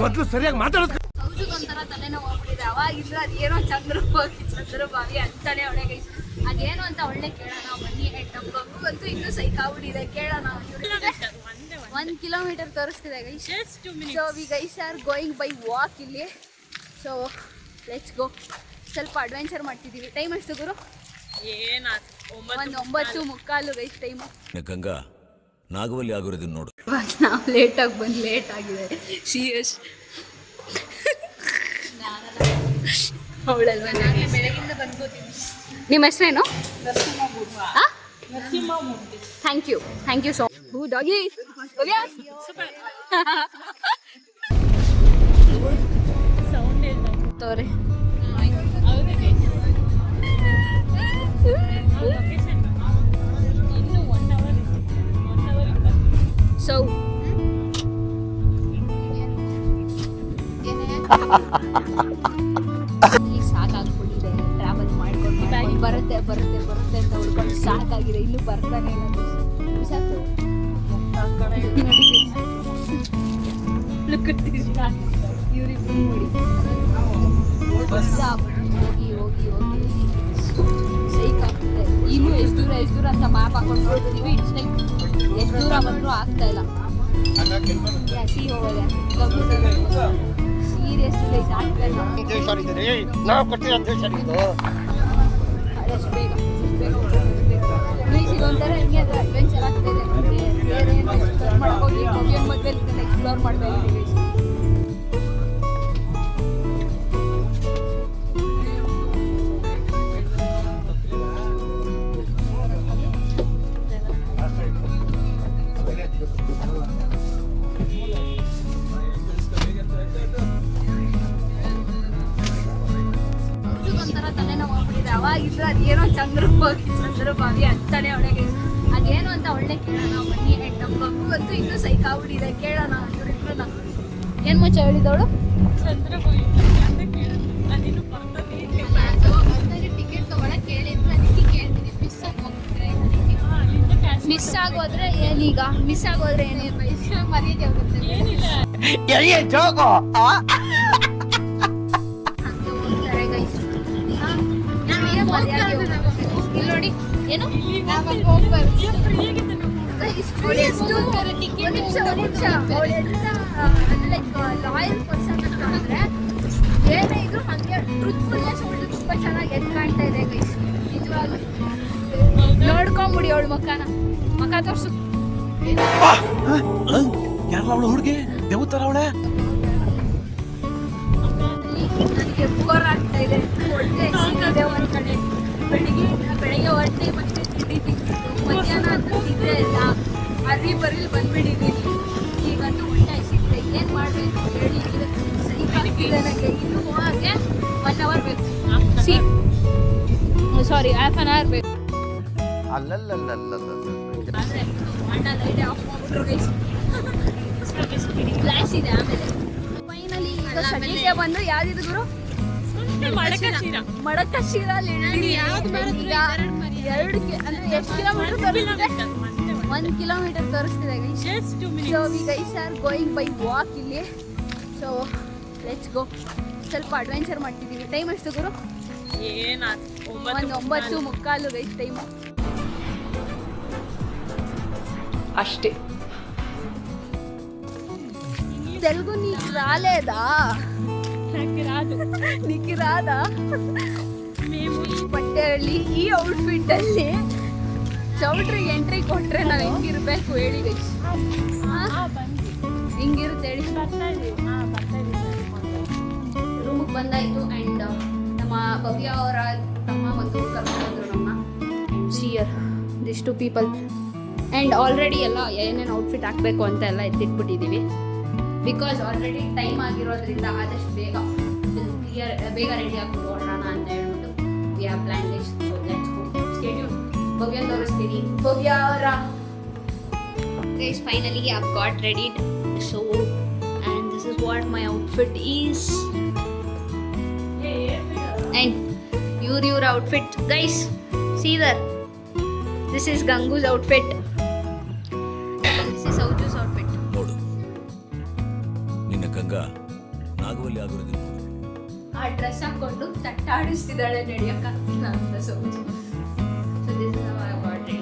ಮೊದಲು ಸರಿಯಾಗಿ ಮಾತಾಡೋದು. ಒಂಥರ ತಲೆನೋವು ಆಗ್ಬಿಟ್ಟಿದೆ. ಅವಾಗಿದ್ರೆ ಅದೇನೋ ಚಂದ್ರಭಾವಿ ಅಂತಾನೆ ಅವಳೆ ಗೈಸ್. ಅದೇನು ಅಂತ ಒಳ್ಳೆ ಕೇಳೋಣ ಬನ್ನಿ. ನಮ್ಮ ಗಂಗಂತೂ ಇನ್ನೂ ಸೈಕಾಗ್ಬಿಟ್ಟಿದೆ. ಕೇಳೋಣ. 1 ಕಿಲೋಮೀಟರ್ ತೋರಿಸ್ತಿದೆ guys. So we guys are going by walk ಇಲ್ಲಿ. So let's go. ಸ್ವಲ್ಪ ಅಡ್ವೆಂಚರ್ ಮಾಡ್ತಿದ್ದೀವಿ. ಟೈಮ್ ಎಷ್ಟು ಗುರು? 9:45 ಗೈಸ್ ಟೈಮು. ಗಂಗಾ ನಾಗವಲ್ಲಿ ಆಗಿರೋದನ್ನ ನೋಡು. ನಾವು ಲೇಟಾಗಿ ಬಂದು ಲೇಟ್ ಆಗಿದೆ. ಸಿಎಸ್ ಅವಳಲ್ವ? ಬೆಳಗಿಂದ ಬಂದ್ಕೋತೀನಿ. ನಿಮ್ಮ ಹೆಸರೇನು? Thank you so much. Doggy ತೋರಿ ಸೊ ಇಲ್ಲಿ ಸಾಕಾಗ್ಬಿಟ್ಟಿದೆ. ಟ್ರಾವೆಲ್ ಮಾಡ್ಕೊಂಡು ಬರುತ್ತೆ ಅಂತ ಹುಡ್ಕೊಂಡು ಸಾಕಾಗಿದೆ. ಇಲ್ಲೂ ಬರ್ತಾನೆ ಇಲ್ಲ. ಇವ್ರಿಬ್ರು ನೋಡಿ ಹೋಗಿ ಸೈಕಾಗ್ತಿದೆ. ಇನ್ನು ಎಷ್ಟು ದೂರ ಅಂತ ಮ್ಯಾಪ್ ಹಾಕೊಂಡು ನೋಡ್ತೀವಿ. ಇಟ್ಸ್ ಲೈಕ್ ಎಷ್ಟು ದೂರ ಬಂದರೂ ಆಗ್ತಾ ಇಲ್ಲ. ಸಿ ಹೋಗೋದೆ ಸೀರಿಯಸ್ಲಿ ಲೈಕ್ ಆಗ್ತಾ ಇಲ್ಲ. ಆದಷ್ಟು ಬೇಗ ಪ್ಲೀಸ್. ಇದೊಂಥರ ಹಿಂಗೆ ಅದು ಅಡ್ವೆಂಚರ್ ಆಗ್ತಾ ಇದೆ. ಬೇರೆ ಏನು ಮಾಡ್ಕೋಗಿ ಕೊಗಿಯನ್ ಮಧ್ಯದಲ್ಲಿ ಎಕ್ಸ್ಪ್ಲೋರ್ ಮಾಡ್ತಾ ಇದ್ದೀವಿ. ಒಂಥರ ತಲೆನೋವು ಆಗ್ಬಿಟ್ಟಿದೆ. ಅವಾಗಿದ್ರೆ ಅದೇನೋ ಚಂದ್ರಭಾವಿ ಅಂತಾನೆ ಅವಳೆ ಗೈಸ್. ಅದೇನು ಅಂತ ಒಳ್ಳೆ ಕೇಳೋಣ ಬನ್ನಿ. ನಮ್ಮ ಗಂಗಂತೂ ಇನ್ನೂ ಸೈಕಾಗ್ಬಿಟ್ಟಿದೆ. ಕೇಳೋಣ ಇವ್ರಿಬ್ರನ್ನ. ಏನು ಮುಂಚೆ ಹೇಳಿದವಳು? ಟಿಕೆಟ್ ತಗೊಳಕ್ ಹೇಳಿದ್ರು. ಅದಕ್ಕೆ ಕೇಳ್ತೀನಿ. ಮಿಸ್ ಆಗೋದ್ರೆ ಏನೀಗ? ಮಿಸ್ ಆಗೋದ್ರೆ ಏನೇನು ಮರ್ಯಾದೆ ಹೋಗುತ್ತೆ. ಇಲ್ಲಿ ನೋಡಿ ಏನು ಲಾಯಲ್ ಪರ್ಸನ್ ಅಂತ ಅಂದ್ರೆ ಏನೇ ಇದ್ರು ಹಾಗೆ ಟ್ರೂತ್ಫುಲ್ನೆಸ್ ಅವಳು ತುಂಬ ಚೆನ್ನಾಗಿ ಎದ್ದು ಕಾಣ್ತಾ ಇದೆ ಗೈಸ್. ನಿಜವಾಗ್ಲೂ ನೋಡ್ಕೊಂಬಿಡಿ ಅವಳು ಮುಖ ತೋರ್ಸು. ಯಾರಲ್ಲ ಹುಡುಗಿ ದೇವತರ ಅವಳೆ. ನನಗೆ ಬೋರ್ ಆಗ್ತಾ ಇದೆ. ಹೊಟ್ಟೆ ಸಿಗದೆ ಒಂದ್ ಕಡೆ. ಬೆಳಿಗ್ಗೆ ಹೊಟ್ಟೆ ಮತ್ತೆ ತಿಂಡಿ ತಿಂತಿದ್ದು. ಮಧ್ಯಾಹ್ನ ಅಂತ ತಿಂದೇ ಇಲ್ಲ. ಬರೀಲಿ ಬಂದ್ಬಿಟ್ಟಿದ್ದೀನಿ. ಈಗಂತೂ ಹೊಟ್ಟೆ ಸಿಗ್ತೆ. ಏನು ಮಾಡಬೇಕು ಹೇಳಿ? ಸೈಕಾಗ್ತಿದೆ ನನಗೆ. ಇನ್ನೂ ಹೋಗಕ್ಕೆ 1 hour ಬೇಕು. ಸಾರಿ ½ an hour ಬೇಕು. ಆದರೆ ಅಣ್ಣ ಲೈಟ್ ಆಫ್ ಮಾಡ್ಬಿಟ್ರು ಗೈಸ್. ಫ್ಲಾಶ್ ಇದೆ. ಆಮೇಲೆ ಫೈನಲಿ ಈಗ ಸದ್ಯಕ್ಕೆ ಬಂದು ಯಾವ್ದಿದು ಗುರು? ಮಡಕಶಿರ. ಎಷ್ಟು ಕಿಲೋಮೀಟರ್ ತೋರಿಸ್ತಿದೆ? 1 ಕಿಲೋಮೀಟರ್ ತೋರಿಸ್ತಿದೆ guys. So we guys are going by walk ಇಲ್ಲಿ. So let's go. ಸ್ವಲ್ಪ ಅಡ್ವೆಂಚರ್ ಮಾಡ್ತಿದ್ದೀವಿ. ಟೈಮ್ ಎಷ್ಟು ಗುರು? 9:45 ಗೈಸ್ ಟೈಮು అష్టే తెలుగు నీకు రాలేదా? నీకు రాదా? మేము ಈ ಬಟ್ಟೆಯಲ್ಲಿ ಈ ಔಟ್ಫಿಟ್ ಅಲ್ಲಿ ಚೌಟ್ರಿಗೆ ಎಂಟ್ರಿ ಕೊಟ್ರೆ ನಾವು ಹೆಂಗಿರ್ಬೇಕು ಹೇಳಿ ಗೈಸ್? ಹಿಂಗಿರುತ್ತೆ ಹೇಳಿ. ರೂಮಿಗೆ ಬಂದಾಯಿತು. ಆ್ಯಂಡ್ ನಮ್ಮ ಭವ್ಯ ಅವರ ತಮ್ಮ ಒಂದು ಕರ್ಕೊಂಡು ನಮ್ಮ ಸಿಯರ್ ದಿಸ್ 2 people. ಆ್ಯಂಡ್ ಆಲ್ರೆಡಿ ಎಲ್ಲ ಏನೇನು ಔಟ್ಫಿಟ್ ಹಾಕಬೇಕು ಅಂತ ಎಲ್ಲ ಎತ್ತಿಟ್ಬಿಟ್ಟಿದ್ದೀವಿ. ಬಿಕಾಸ್ ಆಲ್ರೆಡಿ ಟೈಮ್ ಆಗಿರೋದ್ರಿಂದ ಆದಷ್ಟು ಬೇಗ ರೆಡಿ ಆಗಿಬಿಡೋಣ ಅಂತ ಹೇಳ್ಬಿಟ್ಟು we have plan this. So let's go. Schedule Bhavya ತೋರಿಸ್ತೀನಿ. ಭವ್ಯ ಅವರ guys finally I have got readied. So and this is what my outfit is. And your outfit guys, see there, this is Gangu's outfit, this is Sauju's outfit. ನೋಡು, ನಿನ್ನ ನಾಗವಲ್ಲಿ ಆಗಿರೋದನ್ನ ನೋಡು. ಆ dress ಹಾಕೊಂಡು ತಟ್ಟಾಡಿಸ್ತಿದ್ದಾಳೆ ನಡೆಯೋಕ್ಕಾಗ್ತಿಲ್ಲ ಅಂತ Sauju. So this is how I got ready.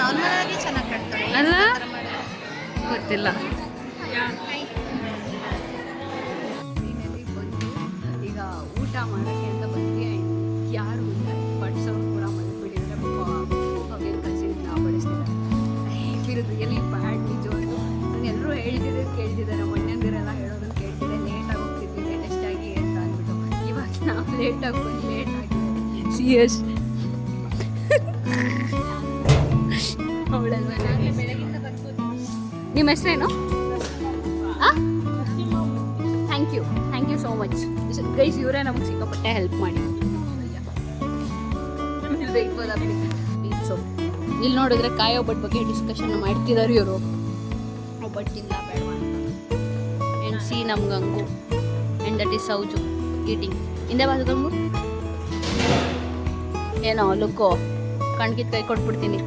Normal ಆಗಿ ಚೆನ್ನಾಗಿ ಕಾಣ್ತಾರೆ ಅಲ್ಲ ಗೊತ್ತಿಲ್ಲ. ಬಂದು ಈಗ ಊಟ ಮಾಡೋಕ್ಕೆ ಅಂತ ಬಂದ್ವಿ. ಆ್ಯಂಡ್ ಯಾರು ಇಲ್ಲ, ಬಡ್ಸೋರು ಕೂಡ ಮಲ್ಬಿಟ್ಟಿದ್ದಾರೆ. ಅವೇನು ಕಸಿನ್ ನಾವು ಬಡಿಸ್ತಿದ್ದಾರೆ. ಐ ಫೀಲ್ ರಿಯಲಿ ಬ್ಯಾಡ್ ನಿಜವಾಗ್ಲೂ. ನಾನು ಎಲ್ಲರೂ ಕೇಳ್ತಿದ್ದಾರೆ ನಮ್ಮ ಅಣ್ಣಂದಿರೆಲ್ಲ ಹೇಳೋದನ್ನು ಕೇಳ್ತಿದ್ದೆ. ಲೇಟಾಗಿ ಹೋಗ್ತಿದ್ವಿ ಲೇಟೆಸ್ಟಾಗಿ ಅಂತ ಅಂದ್ಬಿಟ್ಟು. ಇವಾಗ ನಾವು ಲೇಟಾಗಿ ಬಂದು ಲೇಟ್ ಆಗಿದೆ. ಸಿಎಸ್ ಅವಳಲ್ವ ಬೆಳಗಿಂದ ಬರ್ಬೋದು. ನಿಮ್ಮ ಹೆಸರೇನು? Thank you so much guys. ಇವರೇ ನಮ್ಗೆ ಸಿಕ್ಕಾಪಟ್ಟೆ ಹೆಲ್ಪ್ ಮಾಡಿ. ಸೊ ಇಲ್ಲಿ ನೋಡಿದ್ರೆ ಕಾಯಿ ಒಬ್ಬಟ್ಟು ಬಗ್ಗೆ ಡಿಸ್ಕಷನ್ ಮಾಡ್ತಿದ್ದಾರೆ ಇವರು. ಒಬ್ಬಟ್ಟಿಲ್ಲ ಬೇಡ ಅಂತ. ಆ್ಯಂಡ್ ಸಿ ನಮ್ಮ Gangu and that is Sauju eating. ಹಿಂದೆ ಬಾಸು ಗಂಗು ಏನೋ ಲುಕ್ಕು ಕಣ್ಕಿತ್ ಕೈ ಕೊಟ್ಬಿಡ್ತೀನಿ.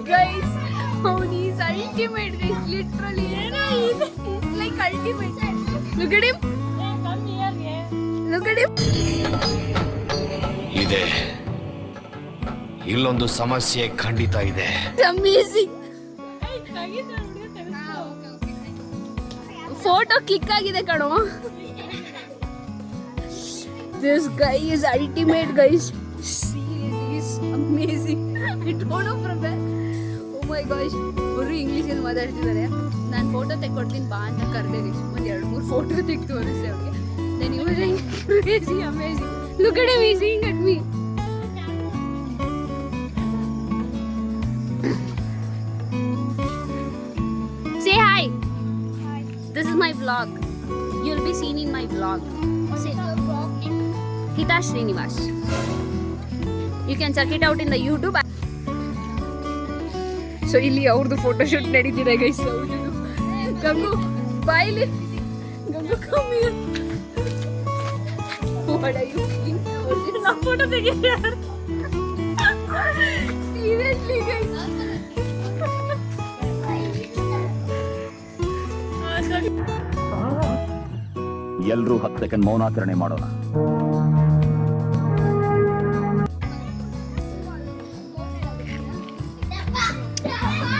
Guys, he's ultimate, guys. Literally, he's like ultimate. Look at him. Look at him. ಇದೆ ಇಲ್ಲೊಂದು ಸಮಸ್ಯೆ ಖಂಡಿತ ಇದೆ. It's amazing. ಫೋಟೋ ಕ್ಲಿಕ್ ಆಗಿದೆ ಕಣೋ. This guy is ultimate, guys. Seriously, he's amazing. I don't know from where. Oh my gosh. ಅವರು ಇಂಗ್ಲೀಷಲ್ಲಿ ಮಾತಾಡ್ತಿದ್ದಾರೆ. ನಾನು ಫೋಟೋ ತೆಕ್ಕೊಡ್ತೀನಿ ಬಾ ಅಂತ ಕರೆದೆ. ಒಂದು 2-3 ಫೋಟೋ ತೆಗೆದು ತೋರಿಸ್ದೆ ಅವ್ರಿಗೆ. Then he was like crazy amazing. Look at him, he's seeing at me. Say hi. Hi. This is my vlog. You'll be seen in my vlog. Say Hita Srinivas. You can check it out in the YouTube. So ಇಲ್ಲಿ ಅವ್ರದ್ದು photo shoot ನಡೀತಿದೆ guys. Gangu ಬಾಯ್ಲಿ. Gangu come here. What are you doing? ನಾ photo ತೆಗಿತಾರೆ. Seriously guys. ಎಲ್ಲರೂ 10 second ಮೌನಾಚರಣೆ ಮಾಡೋಣ.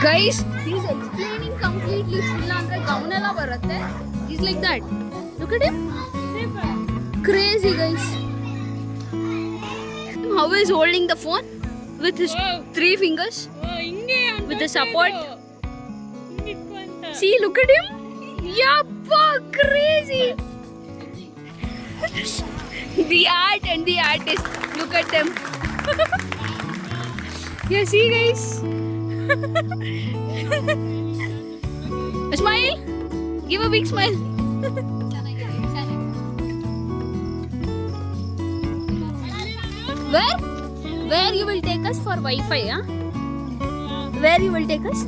Guys, he's explaining completely. Full ಅಂದ್ರೆ gown ಎಲ್ಲ ಬರುತ್ತೆ. He's like that. Look at him. Crazy guys. How is holding the phone with his 3 fingers? With the support. See, look at him. Yappa, crazy. The art and the artist. Look at them. Yeah, see guys. A smile. Give a big smile. Where you will take us for Wi-Fi, huh? Where you will take us?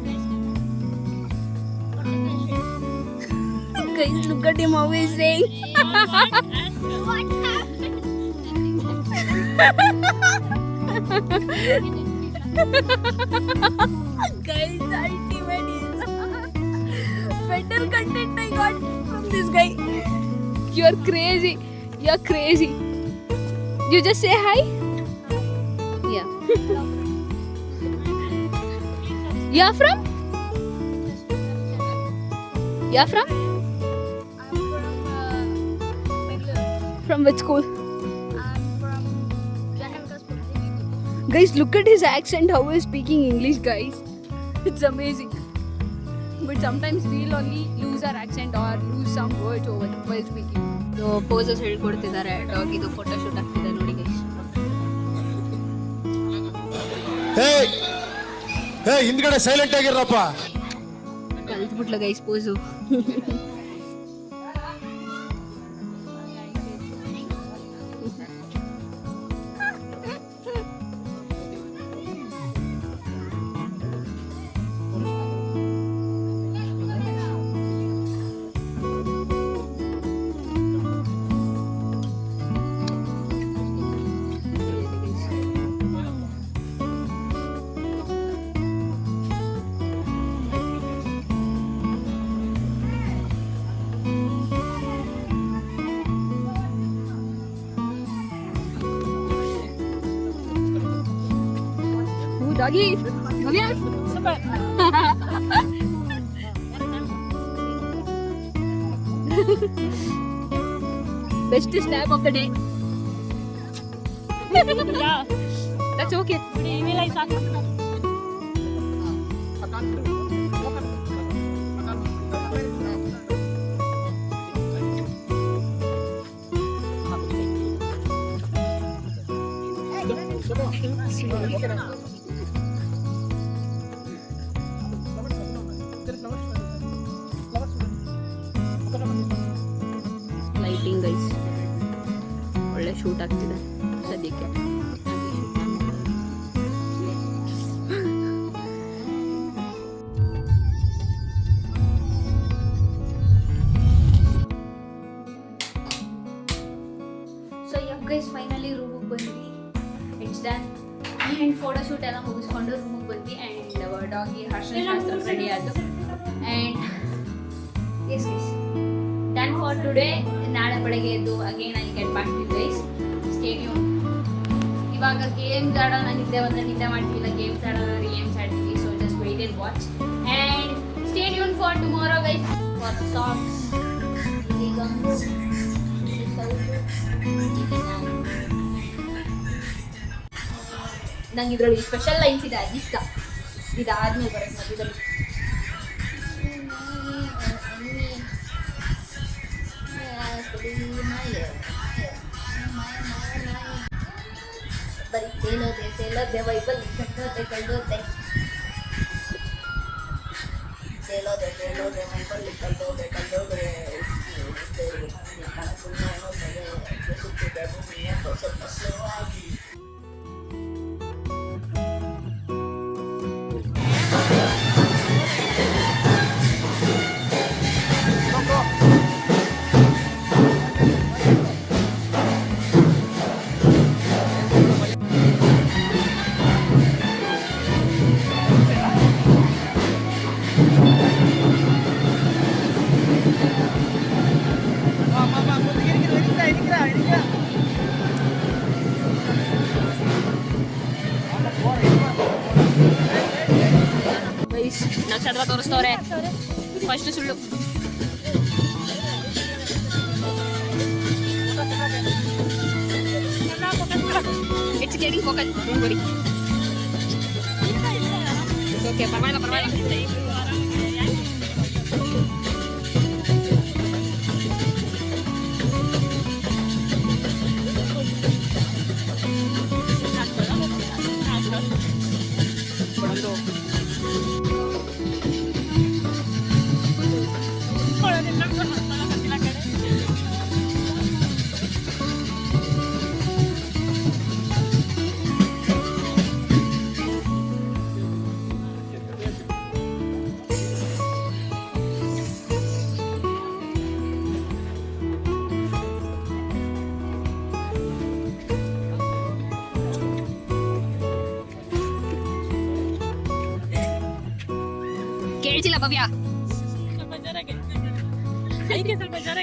Guys, look at him how he's saying. What happened? Guys, ultimate is better content I got from this guy. You're crazy. You're crazy. You just say hi. Yeah. You're from? You're from? From which school? Guys, look at his accent, how he's speaking English, guys. It's amazing. But sometimes we'll only lose our accent or lose some words over while speaking. So poses ಹೇಳ್ಕೊಡ್ತಿದ್ದಾರೆ. Dog ಇದು photo shoot ಆಗ್ತಿದೆ ನೋಡಿ guys. Hey ಹಿಂದ್ಗಡೆ silent ಆಗಿರಪ್ಪ. ಕಲ್ತ್ಬಿಟ್ಲ guys pose. Doggy Bhavya best snap of the day. That's okay. Lighting guys ಒಳ್ಳೆ shoot ಆಗ್ತಿದೆ ಸದ್ಯಕ್ಕೆ. ಸೊ ಯಪ್ ಗೈಸ್ ಫೈನಲಿ ರೂಮಿಗೆ ಬಂದ್ವಿ. It's done and photo shoot ಎಲ್ಲ ಮುಗಿಸ್ಕೊಂಡು ರೂಮಿಗೆ ಬಂದ್ವಿ. ಆ್ಯಂಡ್ ಡಾಗಿ ಶಾಸ್ತ್ರ ರೆಡಿ ಆಯಿತು. And yes guys done for today. ನಾಳೆ ಬೆಳಗ್ಗೆ ಎದ್ದು again I get back to guys stadium. ಇವಾಗ ಗೇಮ್ಸ್ ಆಡೋಣ, ನಿದ್ದೆ ಬಂದರೆ ನಿದ್ದೆ ಮಾಡ್ತೀವಿಲ್ಲ, ಗೇಮ್ಸ್ ಆಡೋಣ ಗೇಮ್ಸ್ ಆಡ್ತೀವಿ. So just wait and watch and stay tune for tomorrow guys for songs. ನಂಗೆ ಇದರಲ್ಲಿ ಸ್ಪೆಷಲ್ ಲೈನ್ಸ್ ಇದೆ, ಅದಿಷ್ಟ. ಇದಾದ್ಮೇಲೆ ಬರುತ್ತೆ ಮಧ್ಯದಲ್ಲಿ. ಬರೀ ತೇಲೋದೆ ವೈಬಲ್ ಕಟ್ಟೋದೆ ಕಳ್ಳೋದೆ ತೇಲೋದೆ ವೈಬಲ್ ಕಳ್ಳೋದೆ ಸ್ವಲ್ಪ ಸ್ಲೋ ಆಗಿ. ನಕ್ಷತ್ರ ತೋರಿಸ್ತವ್ರೆ. ಫಸ್ಟ್ ಸುಳ್ಳು. It's getting focus. ನೋಡಿ ಓಕೆ ಪರವಾಗಿಲ್ಲ. ಕೇಳಿಸಿಲ್ಲ ಭವ್ಯ. ಸ್ವಲ್ಪ ಜನ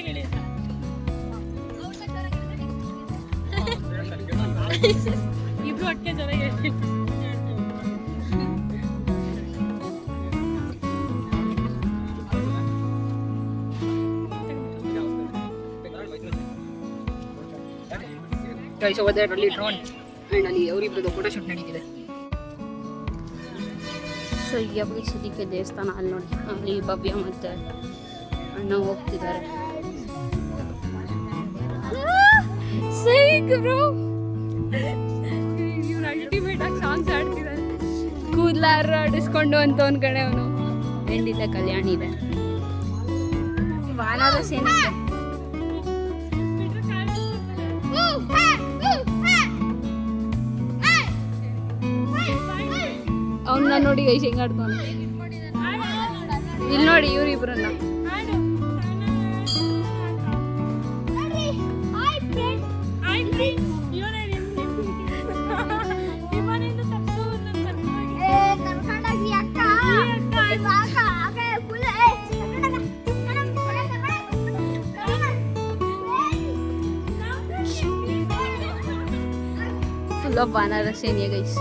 ಕೇಳಿ. ಇಬ್ರು ಒಟ್ಟಿಗೆ ಜನ ಹೇಳಿ. ಗೈಸ್ ಓವರ್ ದೇರ್ ಅಲ್ಲಿ ಡ್ರೋನ್ ಅಂಡ್ ಅಲ್ಲಿ ಅವರಿಬ್ರದ್ದು ಫೋಟೋ ಶೂಟ್ ನಡೀತಿದೆ. ಸೊ ಯಾವಾಗ ಸದ್ಯಕ್ಕೆ ದೇವಸ್ಥಾನ ಅಲ್ಲಿ ನೋಡಿ, ಅಲ್ಲಿ ಭವ್ಯ ಮತ್ತು ಅಣ್ಣ ಹೋಗ್ತಿದ್ದಾರೆ. ಇವ್ರು ಅಲ್ಟಿಮೇಟ್ ಆಗಿ ಸಾಂಗ್ಸ್ ಆಡ್ತಿದ್ದಾರೆ. ಕೂದಲಾರ ಆಡಿಸ್ಕೊಂಡು ಅಂತ ಒಂದು ಕಡೆ ಅವನು. ಎಂಡಿಲ್ಲ ಕಲ್ಯಾಣಿ ಇದೆ, ವಾನರ ಸೇನೆ ಇದೆ. ಅವನ್ನ ನೋಡಿ ಗೈಸ್ ಹೆಂಗ್ ಆಡ್ತಾನೆ. ಇಲ್ಲಿ ನೋಡಿ ಇವ್ರಿಬ್ರನ್ನ. ಫುಲ್ ಆಫ್ ವಾನರ ಸೇನೆ ಗೈಸ್.